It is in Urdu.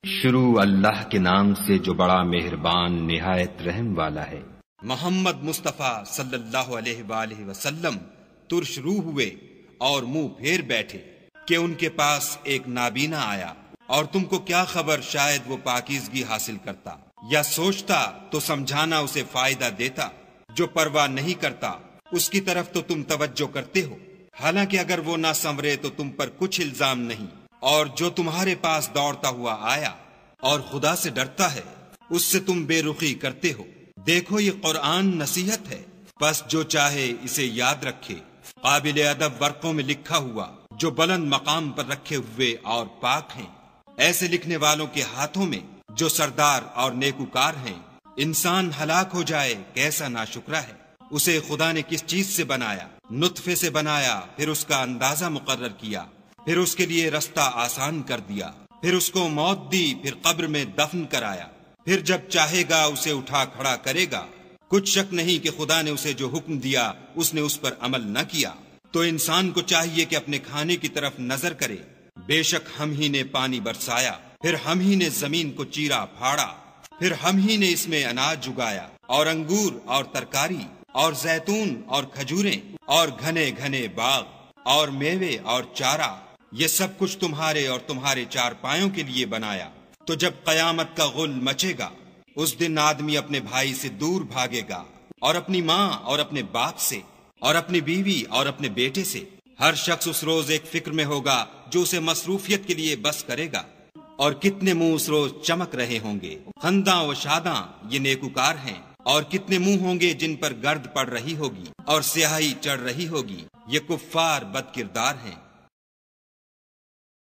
شروع اللہ کے نام سے جو بڑا مہربان نہایت رحم والا ہے۔ محمد مصطفیٰ صلی اللہ علیہ وآلہ وسلم ترش روح ہوئے اور منہ پھیر بیٹھے کہ ان کے پاس ایک نابینا آیا، اور تم کو کیا خبر شاید وہ پاکیزگی حاصل کرتا یا سوچتا تو سمجھانا اسے فائدہ دیتا۔ جو پرواہ نہیں کرتا اس کی طرف تو تم توجہ کرتے ہو، حالانکہ اگر وہ نہ سنورے تو تم پر کچھ الزام نہیں۔ اور جو تمہارے پاس دوڑتا ہوا آیا اور خدا سے ڈرتا ہے اس سے تم بے رخی کرتے ہو۔ دیکھو یہ قرآن نصیحت ہے، بس جو چاہے اسے یاد رکھے۔ قابل ادب ورقوں میں لکھا ہوا جو بلند مقام پر رکھے ہوئے اور پاک ہیں، ایسے لکھنے والوں کے ہاتھوں میں جو سردار اور نیکوکار ہیں۔ انسان ہلاک ہو جائے کیسا ناشکرا ہے۔ اسے خدا نے کس چیز سے بنایا؟ نطفے سے بنایا، پھر اس کا اندازہ مقرر کیا، پھر اس کے لیے رستہ آسان کر دیا، پھر اس کو موت دی، پھر قبر میں دفن کرایا، پھر جب چاہے گا اسے اٹھا کھڑا کرے گا۔ کچھ شک نہیں کہ خدا نے اسے جو حکم دیا اس نے اس پر عمل نہ کیا۔ تو انسان کو چاہیے کہ اپنے کھانے کی طرف نظر کرے۔ بے شک ہم ہی نے پانی برسایا، پھر ہم ہی نے زمین کو چیرا پھاڑا، پھر ہم ہی نے اس میں اناج اگایا، اور انگور اور ترکاری اور زیتون اور کھجوریں اور گھنے گھنے باغ اور میوے اور چارہ، یہ سب کچھ تمہارے اور تمہارے چار پایوں کے لیے بنایا۔ تو جب قیامت کا غل مچے گا اس دن آدمی اپنے بھائی سے دور بھاگے گا، اور اپنی ماں اور اپنے باپ سے، اور اپنی بیوی اور اپنے بیٹے سے۔ ہر شخص اس روز ایک فکر میں ہوگا جو اسے مصروفیت کے لیے بس کرے گا۔ اور کتنے منہ اس روز چمک رہے ہوں گے، خنداں و شاداں، یہ نیکوکار ہیں۔ اور کتنے منہ ہوں گے جن پر گرد پڑ رہی ہوگی اور سیاہی چڑھ رہی ہوگی، یہ کفار بد کردار ہیں۔